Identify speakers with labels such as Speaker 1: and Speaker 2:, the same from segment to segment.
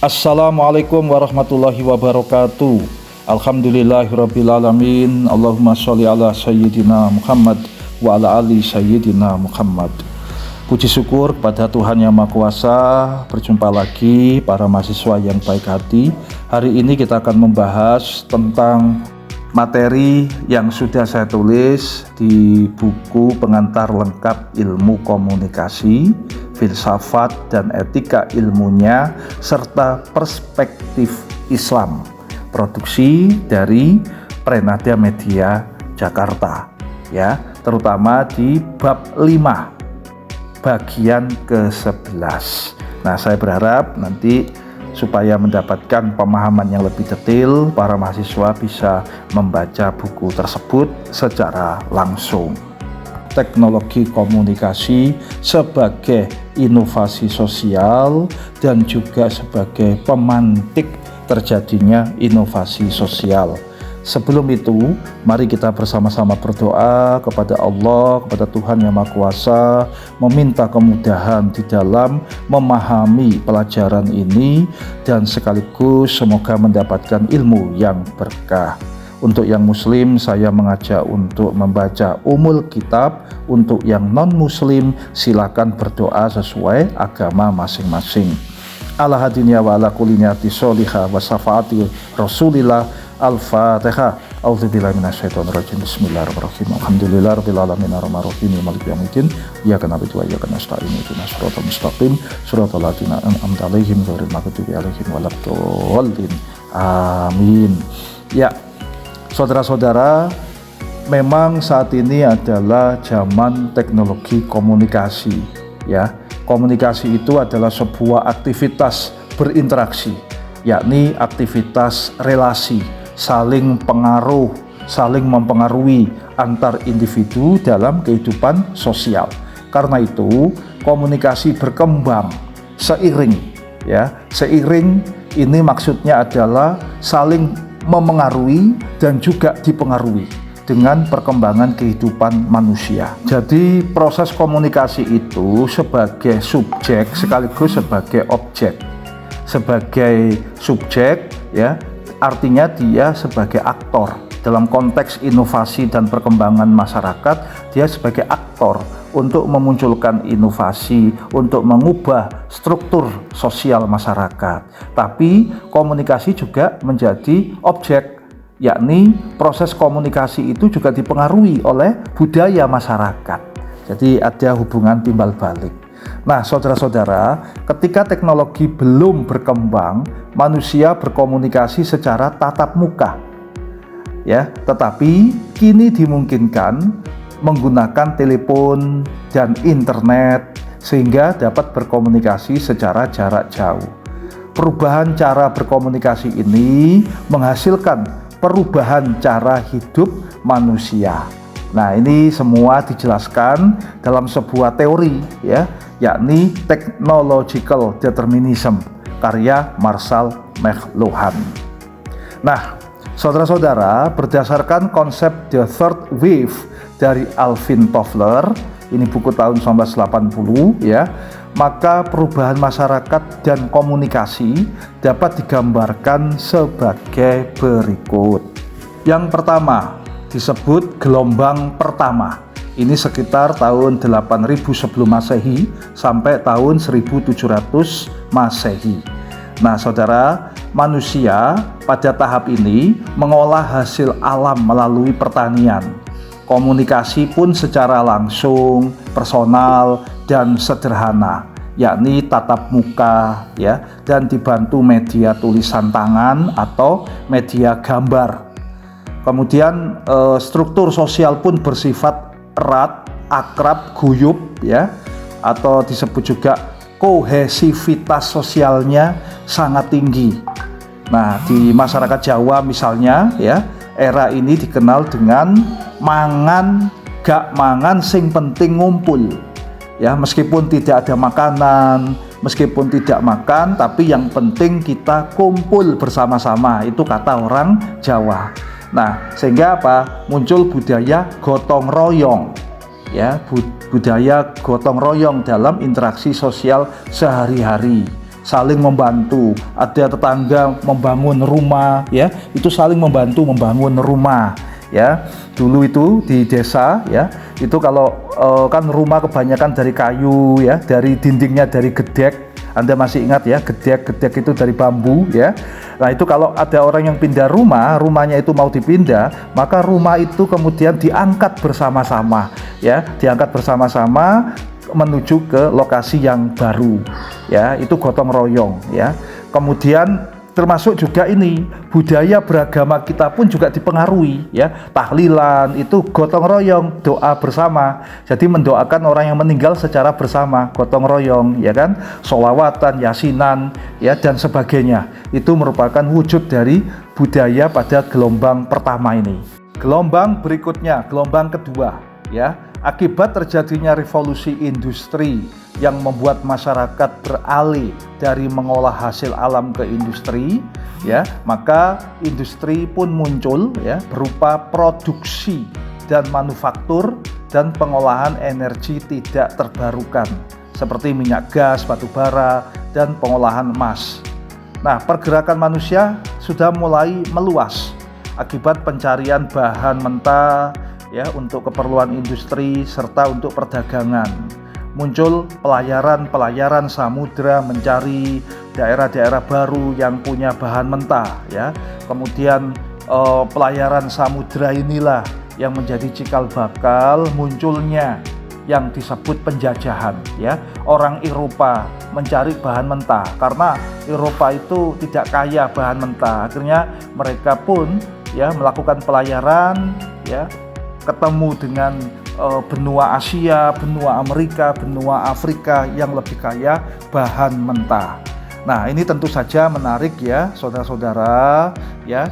Speaker 1: Assalamualaikum warahmatullahi wabarakatuh. Alhamdulillahirrabbilalamin. Allahumma sholli ala sayyidina Muhammad wa ala ali sayyidina Muhammad. Puji syukur kepada Tuhan Yang Maha Kuasa. Berjumpa lagi para mahasiswa yang baik hati. Hari ini kita akan membahas tentang materi yang sudah saya tulis di buku pengantar lengkap ilmu komunikasi, filsafat dan etika ilmunya, serta perspektif Islam. Produksi dari Prenada Media Jakarta, ya, terutama di bab 5 bagian ke-11. Nah, saya berharap nanti supaya mendapatkan pemahaman yang lebih detail, para mahasiswa bisa membaca buku tersebut secara langsung. Teknologi komunikasi sebagai inovasi sosial dan juga sebagai pemantik terjadinya inovasi sosial. Sebelum itu, mari kita bersama-sama berdoa kepada Allah, kepada Tuhan Yang Maha Kuasa, meminta kemudahan di dalam memahami pelajaran ini dan sekaligus semoga mendapatkan ilmu yang berkah. Untuk yang muslim, saya mengajak untuk membaca Ummul Kitab. Untuk yang non-muslim, silakan berdoa sesuai agama masing-masing. Ala hadinya wa ala kulli niyati sholihah wa syafaati Rasulillah. Al-Fatihah. A'udzubillahi minasyaitonir rajim. Bismillahirrahmanirrahim. Alhamdulillahirabbil alamin arrahmanir rahim maliki yaumiddin. Iyyaka na'budu wa iyyaka nasta'in. Ihdinas siratal mustaqim. Shiratal ladzina an'amta 'alaihim ghairil maghdubi 'alaihim waladdallin. Amin. Ya, saudara-saudara, memang saat ini adalah zaman teknologi komunikasi, ya. Komunikasi itu adalah sebuah aktivitas berinteraksi, yakni aktivitas relasi, saling pengaruh, saling mempengaruhi antar individu dalam kehidupan sosial. Karena itu, komunikasi berkembang seiring, ya. Seiring ini maksudnya adalah saling memengaruhi dan juga dipengaruhi dengan perkembangan kehidupan manusia. Jadi proses komunikasi itu sebagai subjek sekaligus sebagai objek. Sebagai subjek, ya, artinya dia sebagai aktor dalam konteks inovasi dan perkembangan masyarakat. Dia sebagai aktor untuk memunculkan inovasi, untuk mengubah struktur sosial masyarakat. Tapi komunikasi juga menjadi objek, yakni proses komunikasi itu juga dipengaruhi oleh budaya masyarakat. Jadi ada hubungan timbal balik. Nah, saudara-saudara, ketika teknologi belum berkembang, manusia berkomunikasi secara tatap muka, ya. Tetapi kini dimungkinkan menggunakan telepon dan internet sehingga dapat berkomunikasi secara jarak jauh. Perubahan cara berkomunikasi ini menghasilkan perubahan cara hidup manusia. Nah, ini semua dijelaskan dalam sebuah teori, ya, yakni Technological Determinism karya Marshall McLuhan. Nah, saudara-saudara, berdasarkan konsep The Third Wave dari Alvin Toffler, ini buku tahun 1980, ya, maka perubahan masyarakat dan komunikasi dapat digambarkan sebagai berikut. Yang pertama disebut gelombang pertama. Ini sekitar tahun 8000 sebelum Masehi sampai tahun 1700 Masehi. Nah, saudara, manusia pada tahap ini mengolah hasil alam melalui pertanian. Komunikasi pun secara langsung, personal, dan sederhana, yakni tatap muka, ya, dan dibantu media tulisan tangan atau media gambar. Kemudian struktur sosial pun bersifat erat, akrab, guyup, ya, atau disebut juga kohesivitas sosialnya sangat tinggi. Nah, di masyarakat Jawa misalnya, ya, era ini dikenal dengan mangan gak mangan sing penting ngumpul. Ya, meskipun tidak ada makanan, meskipun tidak makan, tapi yang penting kita kumpul bersama-sama. Itu kata orang Jawa. Nah, sehingga apa? Muncul budaya gotong royong. Ya, budaya gotong royong dalam interaksi sosial sehari-hari. saling membantu. Ada tetangga membangun rumah, ya, itu saling membantu membangun rumah, ya. Dulu itu di desa, ya, itu kalau kan rumah kebanyakan dari kayu, ya, dari dindingnya dari gedek. Anda masih ingat ya, gedek itu dari bambu, ya. Nah, itu kalau ada orang yang pindah rumah, rumahnya itu mau dipindah, maka rumah itu kemudian diangkat bersama-sama, ya, diangkat bersama-sama menuju ke lokasi yang baru, ya. Itu gotong royong, ya. Kemudian termasuk juga ini budaya beragama kita pun juga dipengaruhi, ya. Tahlilan itu gotong royong, doa bersama. Jadi mendoakan orang yang meninggal secara bersama, gotong royong, ya kan, sholawatan, yasinan, ya, dan sebagainya. Itu merupakan wujud dari budaya pada gelombang pertama ini. Gelombang berikutnya, gelombang kedua, ya, akibat terjadinya revolusi industri yang membuat masyarakat beralih dari mengolah hasil alam ke industri, ya, maka industri pun muncul, ya, berupa produksi dan manufaktur dan pengolahan energi tidak terbarukan seperti minyak gas, batu bara, dan pengolahan emas. Nah, pergerakan manusia sudah mulai meluas akibat pencarian bahan mentah, ya, untuk keperluan industri serta untuk perdagangan. Muncul pelayaran samudra mencari daerah-daerah baru yang punya bahan mentah, ya. Kemudian pelayaran samudra inilah yang menjadi cikal bakal munculnya yang disebut penjajahan, ya. Orang Eropa mencari bahan mentah karena Eropa itu tidak kaya bahan mentah. Akhirnya mereka pun, ya, melakukan pelayaran, ya, ketemu dengan benua Asia, benua Amerika, benua Afrika yang lebih kaya bahan mentah. Nah, ini tentu saja menarik, ya, saudara-saudara, ya.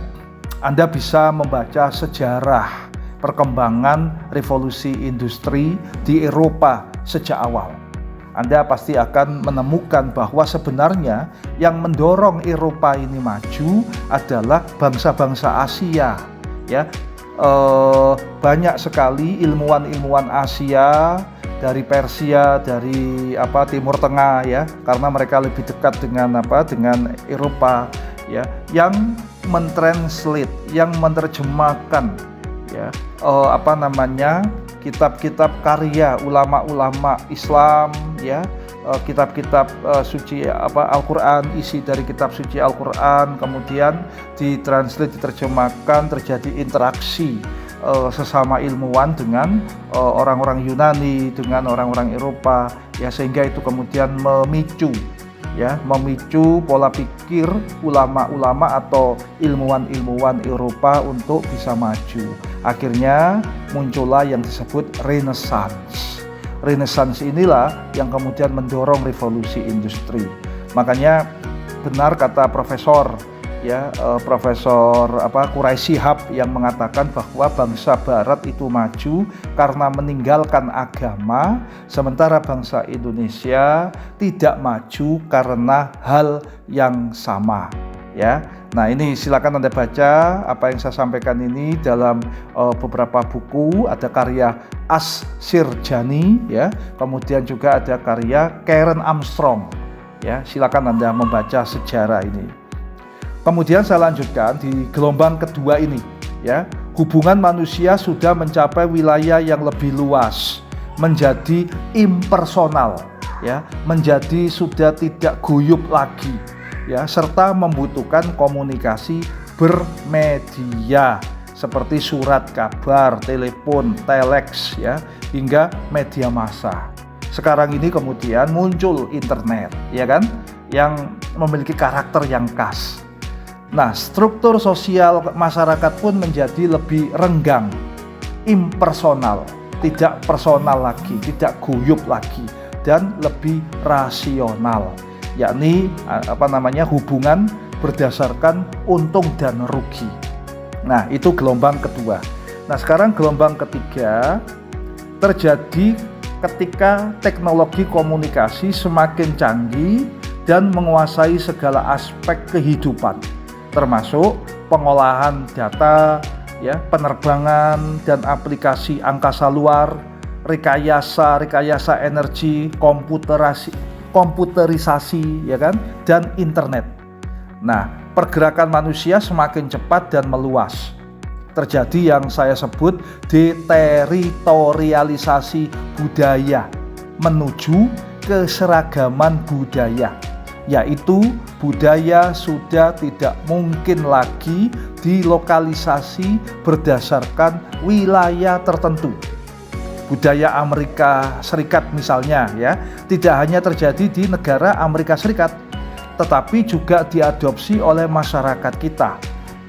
Speaker 1: Anda bisa membaca sejarah perkembangan revolusi industri di Eropa sejak awal. Anda pasti akan menemukan bahwa sebenarnya yang mendorong Eropa ini maju adalah bangsa-bangsa Asia, ya. Banyak sekali ilmuwan-ilmuwan Asia dari Persia, dari Timur Tengah, ya, karena mereka lebih dekat dengan Eropa, ya, yang mentranslate, yang menerjemahkan, ya, kitab-kitab karya ulama-ulama Islam, ya, kitab-kitab suci Al-Quran, isi dari kitab suci Al-Quran kemudian ditranslate, diterjemahkan, terjadi interaksi sesama ilmuwan dengan orang-orang Yunani, dengan orang-orang Eropa, ya, sehingga itu kemudian memicu pola pikir ulama-ulama atau ilmuwan-ilmuwan Eropa untuk bisa maju. Akhirnya muncullah yang disebut Renaissance. Renaissance inilah yang kemudian mendorong revolusi industri. Makanya benar kata Profesor Quraisy Shihab yang mengatakan bahwa bangsa Barat itu maju karena meninggalkan agama, sementara bangsa Indonesia tidak maju karena hal yang sama, ya. Nah, ini silakan Anda baca apa yang saya sampaikan ini dalam beberapa buku. Ada karya As-Sirjani, ya. Kemudian juga ada karya Karen Armstrong, ya. Silakan Anda membaca sejarah ini. Kemudian saya lanjutkan di gelombang kedua ini, ya. Hubungan manusia sudah mencapai wilayah yang lebih luas, menjadi impersonal, ya, menjadi sudah tidak guyup lagi, ya, serta membutuhkan komunikasi bermedia seperti surat kabar, telepon, telex, ya, hingga media massa. Sekarang ini kemudian muncul internet, ya kan, yang memiliki karakter yang khas. Nah, struktur sosial masyarakat pun menjadi lebih renggang, impersonal, tidak personal lagi, tidak guyup lagi, dan lebih rasional, yakni hubungan berdasarkan untung dan rugi. Nah, itu gelombang kedua. Nah, sekarang gelombang ketiga terjadi ketika teknologi komunikasi semakin canggih dan menguasai segala aspek kehidupan, termasuk pengolahan data, ya, penerbangan dan aplikasi angkasa luar, rekayasa energi, komputerisasi, ya kan, dan internet. Nah, pergerakan manusia semakin cepat dan meluas. Terjadi yang saya sebut deteritorialisasi budaya menuju keseragaman budaya, yaitu budaya sudah tidak mungkin lagi dilokalisasi berdasarkan wilayah tertentu. Budaya Amerika Serikat misalnya, ya, tidak hanya terjadi di negara Amerika Serikat, tetapi juga diadopsi oleh masyarakat kita,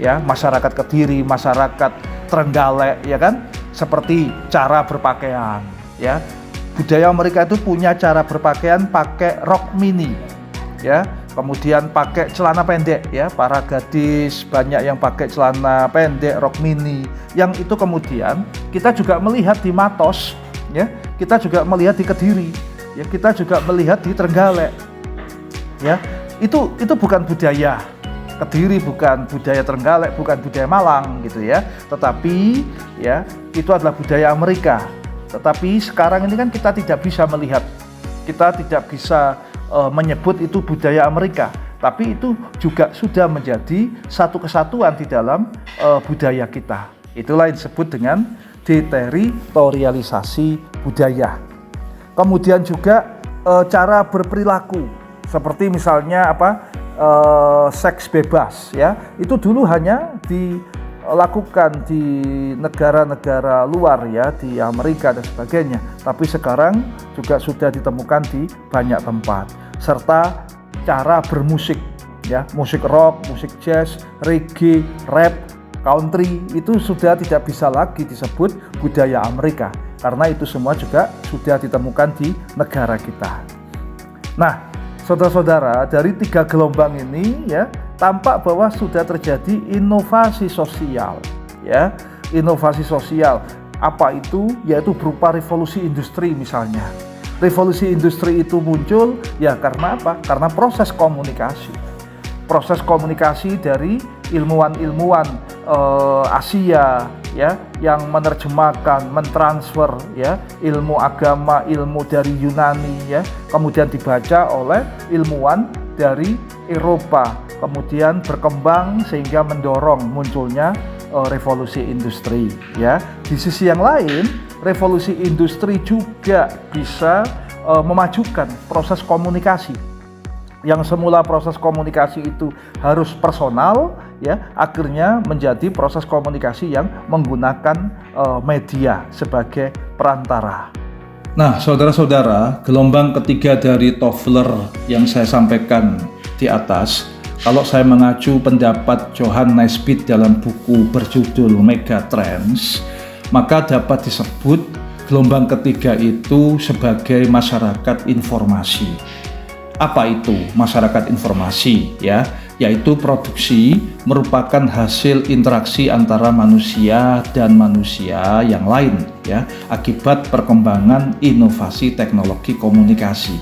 Speaker 1: ya, masyarakat Kediri, masyarakat Trenggalek, ya kan, seperti cara berpakaian, ya. Budaya Amerika itu punya cara berpakaian pakai rok mini, ya, kemudian pakai celana pendek, ya, para gadis banyak yang pakai celana pendek, rok mini, yang itu kemudian kita juga melihat di Matos, ya, kita juga melihat di Kediri, ya, kita juga melihat di Trenggalek, ya, itu bukan budaya Kediri, bukan budaya Trenggalek, bukan budaya Malang gitu ya, tetapi ya itu adalah budaya Amerika. Tetapi sekarang ini kan kita tidak bisa melihat, kita tidak bisa menyebut itu budaya Amerika, tapi itu juga sudah menjadi satu kesatuan di dalam budaya kita. Itulah yang disebut dengan deteritorialisasi budaya. Kemudian juga cara berperilaku, seperti misalnya seks bebas, ya, itu dulu hanya dilakukan di negara-negara luar, ya, di Amerika dan sebagainya, tapi sekarang juga sudah ditemukan di banyak tempat. Serta cara bermusik, ya, musik rock, musik jazz, reggae, rap, country, itu sudah tidak bisa lagi disebut budaya Amerika, karena itu semua juga sudah ditemukan di negara kita. Nah, saudara-saudara, dari 3 gelombang ini, ya, tampak bahwa sudah terjadi inovasi sosial, ya. Inovasi sosial apa itu? Yaitu berupa revolusi industri misalnya. Revolusi industri itu muncul ya karena apa? Karena proses komunikasi. Proses komunikasi dari ilmuwan-ilmuwan Asia, ya, yang menerjemahkan, mentransfer, ya, ilmu agama, ilmu dari Yunani, ya, kemudian dibaca oleh ilmuwan dari Eropa, kemudian berkembang sehingga mendorong munculnya revolusi industri, ya. Di sisi yang lain, revolusi industri juga bisa memajukan proses komunikasi. Yang semula proses komunikasi itu harus personal, ya, akhirnya menjadi proses komunikasi yang menggunakan media sebagai perantara. Nah, saudara-saudara, gelombang ketiga dari Toffler yang saya sampaikan di atas, kalau saya mengacu pendapat Johann Naisbitt dalam buku berjudul Megatrends, maka dapat disebut gelombang ketiga itu sebagai masyarakat informasi. Apa itu masyarakat informasi, ya? Yaitu produksi merupakan hasil interaksi antara manusia dan manusia yang lain, ya, akibat perkembangan inovasi teknologi komunikasi.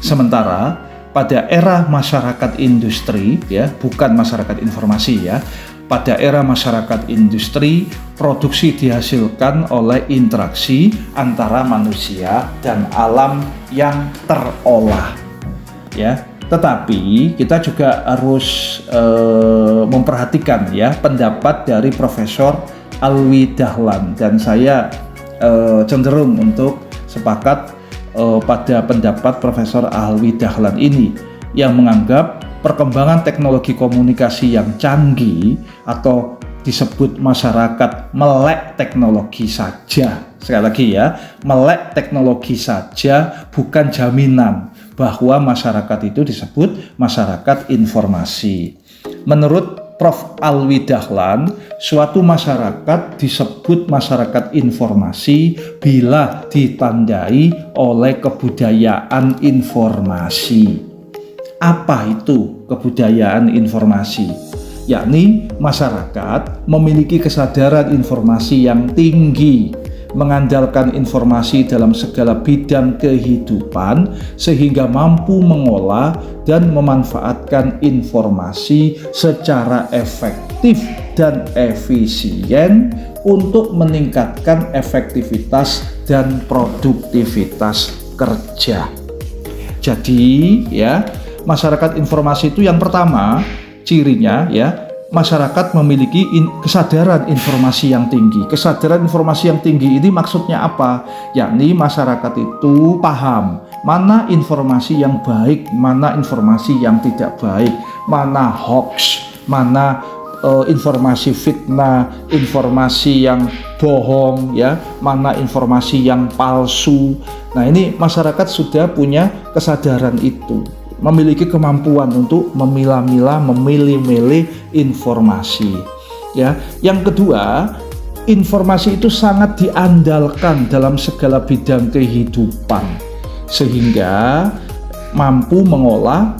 Speaker 1: Sementara pada era masyarakat industri, ya, bukan masyarakat informasi, ya. Pada era masyarakat industri, produksi dihasilkan oleh interaksi antara manusia dan alam yang terolah, ya. Tetapi kita juga harus memperhatikan, ya, pendapat dari Profesor Alwi Dahlan, dan saya cenderung untuk sepakat pada pendapat Profesor Alwi Dahlan ini, yang menganggap perkembangan teknologi komunikasi yang canggih atau disebut masyarakat melek teknologi saja. Sekali lagi, ya, melek teknologi saja bukan jaminan bahwa masyarakat itu disebut masyarakat informasi. Menurut Prof. Alwi Dahlan, suatu masyarakat disebut masyarakat informasi bila ditandai oleh kebudayaan informasi. Apa itu kebudayaan informasi? Yakni masyarakat memiliki kesadaran informasi yang tinggi, mengandalkan informasi dalam segala bidang kehidupan sehingga mampu mengolah dan memanfaatkan informasi secara efektif dan efisien untuk meningkatkan efektivitas dan produktivitas kerja. Jadi ya, masyarakat informasi itu yang pertama cirinya ya, masyarakat memiliki kesadaran informasi yang tinggi. Kesadaran informasi yang tinggi ini maksudnya apa? Yakni masyarakat itu paham mana informasi yang baik, mana informasi yang tidak baik, mana hoax, mana informasi fitnah, informasi yang bohong ya, mana informasi yang palsu. Nah, ini masyarakat sudah punya kesadaran itu, memiliki kemampuan untuk memilah-milah, memilih-milih informasi ya. Yang kedua, informasi itu sangat diandalkan dalam segala bidang kehidupan sehingga mampu mengolah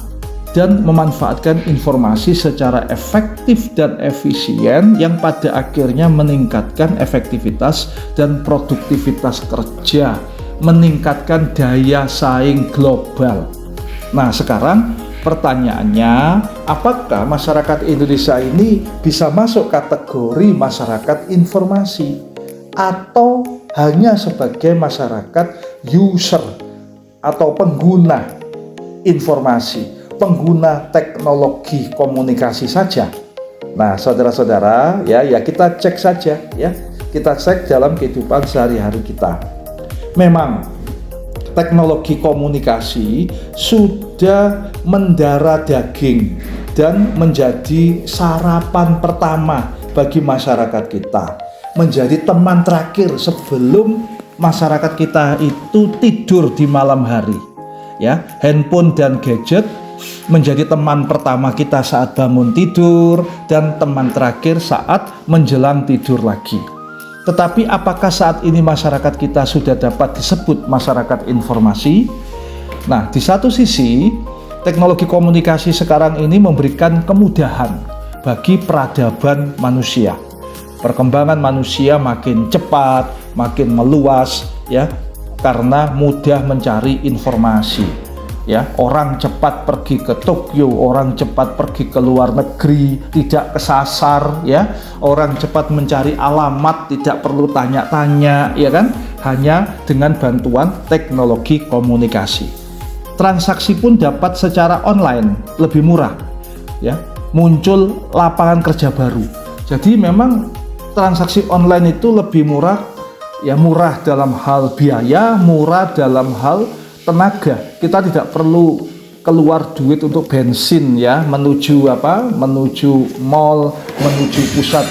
Speaker 1: dan memanfaatkan informasi secara efektif dan efisien yang pada akhirnya meningkatkan efektivitas dan produktivitas kerja, meningkatkan daya saing global. Nah, sekarang pertanyaannya, apakah masyarakat Indonesia ini bisa masuk kategori masyarakat informasi atau hanya sebagai masyarakat user atau pengguna informasi, pengguna teknologi komunikasi saja? Nah, saudara-saudara, ya kita cek saja ya. Kita cek dalam kehidupan sehari-hari kita. Memang teknologi komunikasi sudah mendarah daging dan menjadi sarapan pertama bagi masyarakat kita, menjadi teman terakhir sebelum masyarakat kita itu tidur di malam hari. Ya, handphone dan gadget menjadi teman pertama kita saat bangun tidur dan teman terakhir saat menjelang tidur lagi. Tetapi apakah saat ini masyarakat kita sudah dapat disebut masyarakat informasi? Nah, di satu sisi, teknologi komunikasi sekarang ini memberikan kemudahan bagi peradaban manusia. Perkembangan manusia makin cepat, makin meluas ya, karena mudah mencari informasi. Ya, orang cepat pergi ke Tokyo, orang cepat pergi ke luar negeri, tidak kesasar ya. Orang cepat mencari alamat, tidak perlu tanya-tanya ya kan, hanya dengan bantuan teknologi komunikasi. Transaksi pun dapat secara online, lebih murah ya. Muncul lapangan kerja baru. Jadi memang transaksi online itu lebih murah ya, murah dalam hal biaya, murah dalam hal tenaga. Kita tidak perlu keluar duit untuk bensin ya, menuju mall, menuju pusat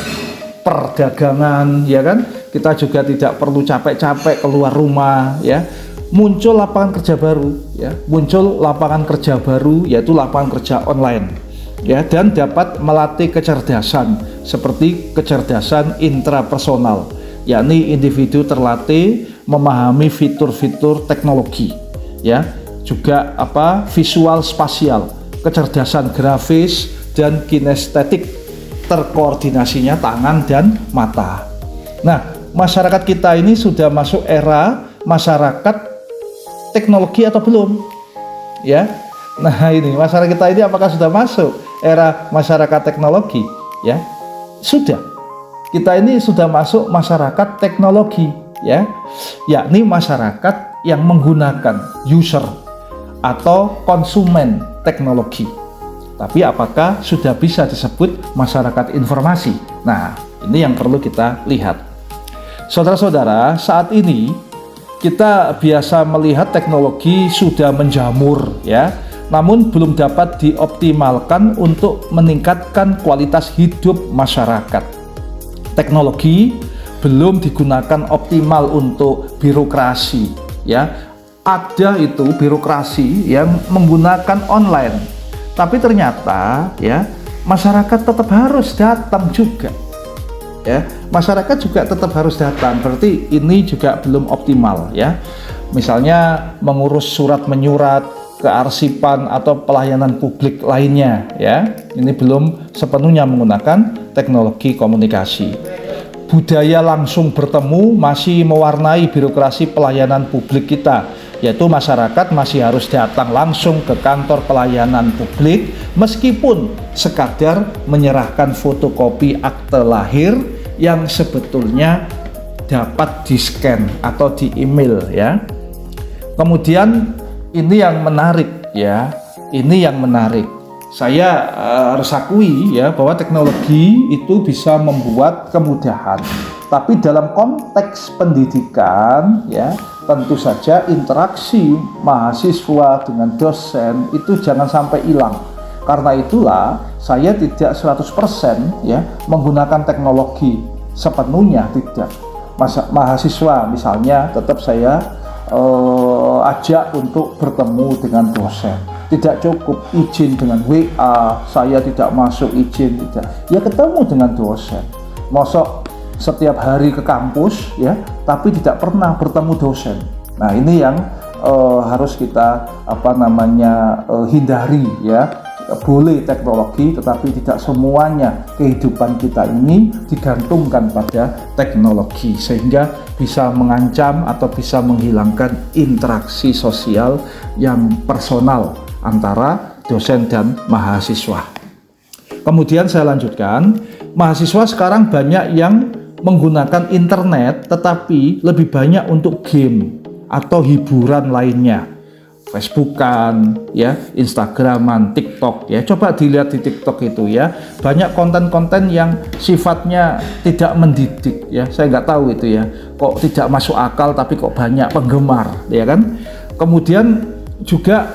Speaker 1: perdagangan ya kan. Kita juga tidak perlu capek-capek keluar rumah ya. Muncul lapangan kerja baru ya, muncul lapangan kerja baru yaitu lapangan kerja online ya, dan dapat melatih kecerdasan seperti kecerdasan intrapersonal, yakni individu terlatih memahami fitur-fitur teknologi ya, juga visual spasial, kecerdasan grafis dan kinestetik, terkoordinasinya tangan dan mata. Nah, masyarakat kita ini sudah masuk era masyarakat teknologi atau belum? Ya. Nah, ini masyarakat kita ini apakah sudah masuk era masyarakat teknologi? Ya. Sudah. Kita ini sudah masuk masyarakat teknologi ya. Yakni masyarakat yang menggunakan user atau konsumen teknologi. Tapi apakah sudah bisa disebut masyarakat informasi? Nah, ini yang perlu kita lihat. Saudara-saudara, saat ini kita biasa melihat teknologi sudah menjamur ya, namun belum dapat dioptimalkan untuk meningkatkan kualitas hidup masyarakat. Teknologi belum digunakan optimal untuk birokrasi. Ya, ada itu birokrasi yang menggunakan online, tapi ternyata ya masyarakat tetap harus datang juga. Ya, masyarakat juga tetap harus datang. Berarti ini juga belum optimal ya. Misalnya mengurus surat menyurat, kearsipan atau pelayanan publik lainnya ya. Ini belum sepenuhnya menggunakan teknologi komunikasi. Budaya langsung bertemu masih mewarnai birokrasi pelayanan publik kita, yaitu masyarakat masih harus datang langsung ke kantor pelayanan publik meskipun sekadar menyerahkan fotokopi akte lahir yang sebetulnya dapat di-scan atau di-email ya. Kemudian ini yang menarik ya. Ini yang menarik. Saya harus akui ya bahwa teknologi itu bisa membuat kemudahan. Tapi dalam konteks pendidikan ya, tentu saja interaksi mahasiswa dengan dosen itu jangan sampai hilang. Karena itulah saya tidak 100% ya menggunakan teknologi sepenuhnya, tidak. Mahasiswa misalnya tetap saya ajak untuk bertemu dengan dosen. Tidak cukup izin dengan WA, saya tidak masuk izin, tidak. Ya ketemu dengan dosen. Mosok setiap hari ke kampus ya, tapi tidak pernah bertemu dosen. Nah, ini yang harus kita hindari ya. Boleh teknologi, tetapi tidak semuanya kehidupan kita ini digantungkan pada teknologi, sehingga bisa mengancam atau bisa menghilangkan interaksi sosial yang personal antara dosen dan mahasiswa. Kemudian saya lanjutkan, mahasiswa sekarang banyak yang menggunakan internet, tetapi lebih banyak untuk game atau hiburan lainnya. Facebookan, ya, Instagraman, TikTok, ya. Coba dilihat di TikTok itu ya, banyak konten-konten yang sifatnya tidak mendidik, ya. Saya nggak tahu itu ya, kok tidak masuk akal tapi kok banyak penggemar, ya kan? Kemudian juga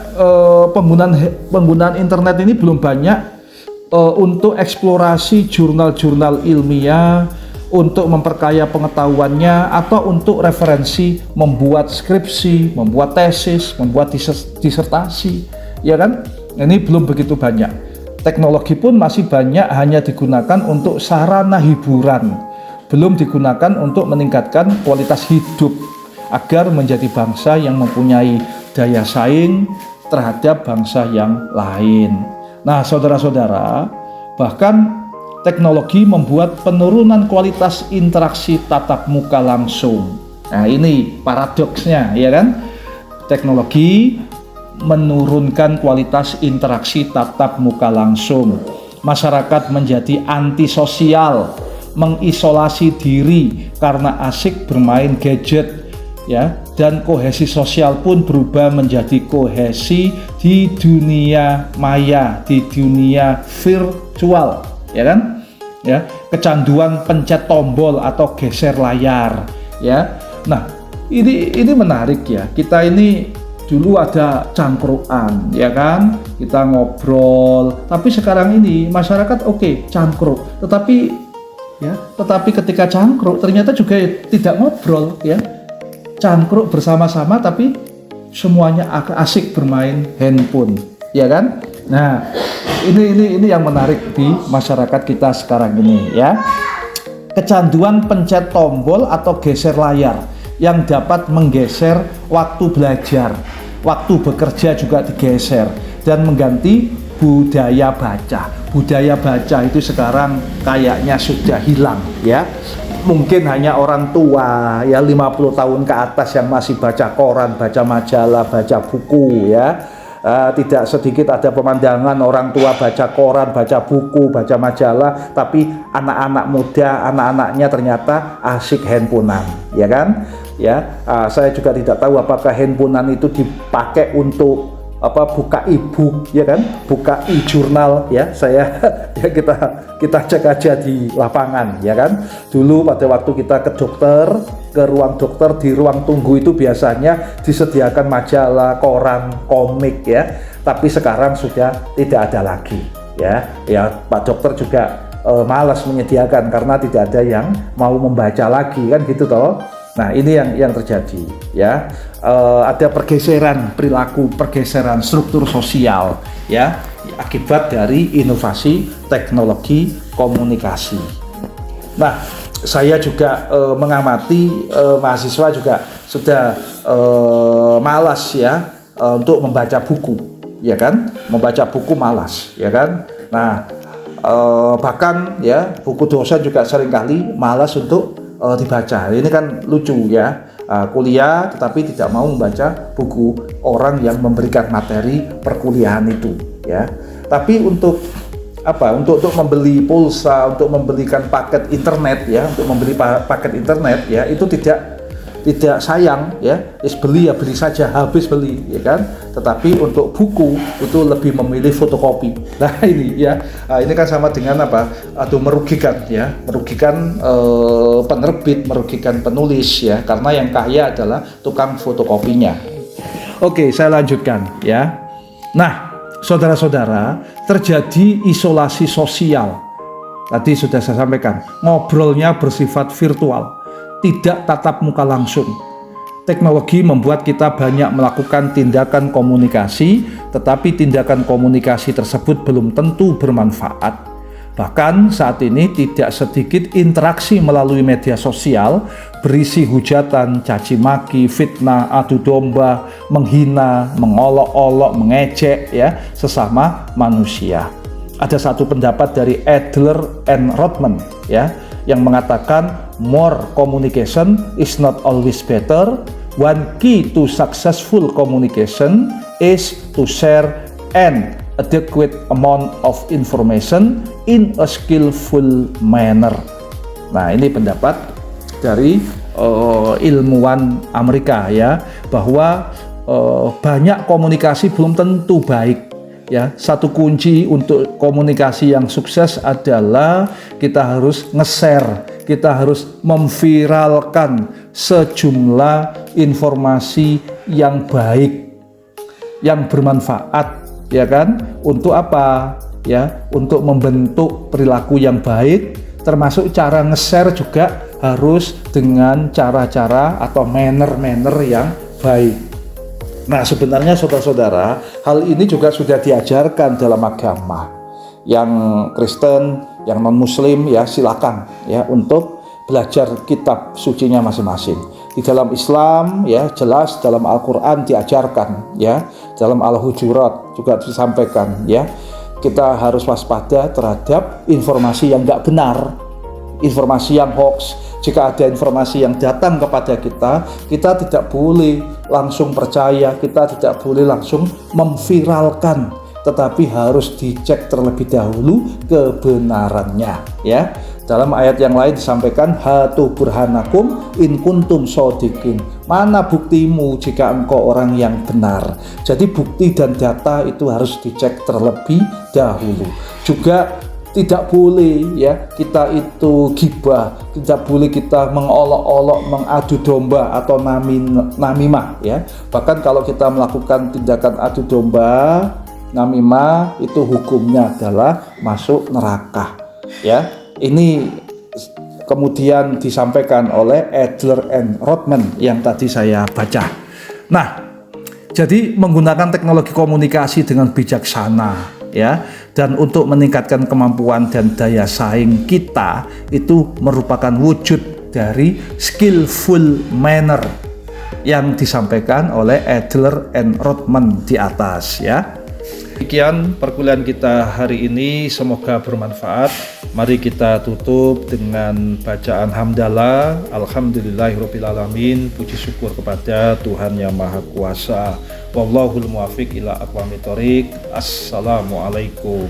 Speaker 1: penggunaan internet ini belum banyak untuk eksplorasi jurnal-jurnal ilmiah, untuk memperkaya pengetahuannya, atau untuk referensi membuat skripsi, membuat tesis, membuat disertasi, ya kan? Ini belum begitu banyak. Teknologi pun masih banyak hanya digunakan untuk sarana hiburan, belum digunakan untuk meningkatkan kualitas hidup agar menjadi bangsa yang mempunyai daya saing terhadap bangsa yang lain. Nah, saudara-saudara, bahkan teknologi membuat penurunan kualitas interaksi tatap muka langsung. Nah, ini paradoksnya, ya kan? Teknologi menurunkan kualitas interaksi tatap muka langsung. Masyarakat menjadi antisosial, mengisolasi diri karena asik bermain gadget, ya. Dan kohesi sosial pun berubah menjadi kohesi di dunia maya, di dunia virtual. Ya kan, ya, kecanduan pencet tombol atau geser layar, ya. Nah, ini menarik ya. Kita ini dulu ada cangkruan, ya kan, kita ngobrol. Tapi sekarang ini masyarakat cangkruk, tetapi ketika cangkruk ternyata juga tidak ngobrol, ya. Cangkruk bersama-sama tapi semuanya asik bermain handphone, ya kan. Nah, ini yang menarik di masyarakat kita sekarang ini, ya. Kecanduan pencet tombol atau geser layar yang dapat menggeser waktu belajar, waktu bekerja juga digeser, dan mengganti budaya baca. Budaya baca itu sekarang kayaknya sudah hilang, ya. Mungkin hanya orang tua ya 50 tahun ke atas yang masih baca koran, baca majalah, baca buku, ya. Tidak sedikit ada pemandangan orang tua baca koran, baca buku, baca majalah, tapi anak-anak muda, anak-anaknya ternyata asik handphonean, ya kan? Ya, saya juga tidak tahu apakah handphonean itu dipakai untuk buka e-book, ya kan? Buka e-jurnal, ya. Kita cek aja di lapangan, ya kan? Dulu pada waktu kita ke dokter, ke ruang dokter, di ruang tunggu itu biasanya disediakan majalah, koran, komik, ya. Tapi sekarang sudah tidak ada lagi, ya. Ya, Pak dokter juga malas menyediakan karena tidak ada yang mau membaca lagi, kan gitu toh. Nah, ini yang terjadi, ya. Ada pergeseran perilaku, pergeseran struktur sosial, ya, akibat dari inovasi teknologi komunikasi. Nah, saya juga mengamati mahasiswa juga sudah malas, ya, untuk membaca buku, ya kan? Membaca buku malas, ya kan? Nah, bahkan ya buku dosen juga seringkali malas untuk dibaca. Ini kan lucu, ya, kuliah tetapi tidak mau membaca buku orang yang memberikan materi perkuliahan itu, ya. Tapi untuk membeli pulsa, untuk membelikan paket internet, ya, untuk membeli paket internet, ya, itu tidak sayang ya, beli ya beli saja, habis beli ya kan. Tetapi untuk buku itu lebih memilih fotokopi. Nah ini ya, ini kan sama dengan apa? Atau merugikan ya, merugikan penerbit, merugikan penulis ya, karena yang kaya adalah tukang fotokopinya. Oke, saya lanjutkan ya. Nah, saudara-saudara, terjadi isolasi sosial. Tadi sudah saya sampaikan, ngobrolnya bersifat virtual, tidak tatap muka langsung. Teknologi membuat kita banyak melakukan tindakan komunikasi, tetapi tindakan komunikasi tersebut belum tentu bermanfaat. Bahkan saat ini tidak sedikit interaksi melalui media sosial berisi hujatan, caci maki, fitnah, adu domba, menghina, mengolok-olok, mengejek ya sesama manusia. Ada satu pendapat dari Adler and Rothman ya yang mengatakan more communication is not always better. One key to successful communication is to share an adequate amount of information in a skillful manner. Nah, ini pendapat dari ilmuwan Amerika ya, bahwa banyak komunikasi belum tentu baik. Ya, satu kunci untuk komunikasi yang sukses adalah kita harus nge-share, kita harus memviralkan sejumlah informasi yang baik, yang bermanfaat, ya kan? Untuk apa? Ya, untuk membentuk perilaku yang baik, termasuk cara nge-share juga harus dengan cara-cara atau manner-manner yang baik. Nah, sebenarnya saudara-saudara, hal ini juga sudah diajarkan dalam agama. Yang Kristen, yang non-Muslim ya silakan ya untuk belajar kitab sucinya masing-masing. Di dalam Islam ya jelas dalam Al-Qur'an diajarkan ya, dalam Al-Hujurat juga disampaikan ya. Kita harus waspada terhadap informasi yang enggak benar, informasi yang hoax. Jika ada informasi yang datang kepada kita, kita tidak boleh langsung percaya, kita tidak boleh langsung memviralkan, tetapi harus dicek terlebih dahulu kebenarannya ya. Dalam ayat yang lain disampaikan hatu burhanakum in kuntum shodiqin. Mana buktimu jika engkau orang yang benar. Jadi bukti dan data itu harus dicek terlebih dahulu. Juga tidak boleh ya kita itu gibah, tidak boleh kita mengolok-olok, mengadu domba atau namimah ya. Bahkan kalau kita melakukan tindakan adu domba, namimah, itu hukumnya adalah masuk neraka ya. Ini kemudian disampaikan oleh Adler and Rothman yang tadi saya baca. Nah, jadi menggunakan teknologi komunikasi dengan bijaksana ya, dan untuk meningkatkan kemampuan dan daya saing kita itu merupakan wujud dari skillful manner yang disampaikan oleh Adler and Rothman di atas ya. Demikian perkuliahan kita hari ini, semoga bermanfaat. Mari kita tutup dengan bacaan hamdalah. Alhamdulillahirrabbilalamin. Puji syukur kepada Tuhan Yang Maha Kuasa. Wallahul muwaffiq ila aqwamit thoriq. Assalamualaikum.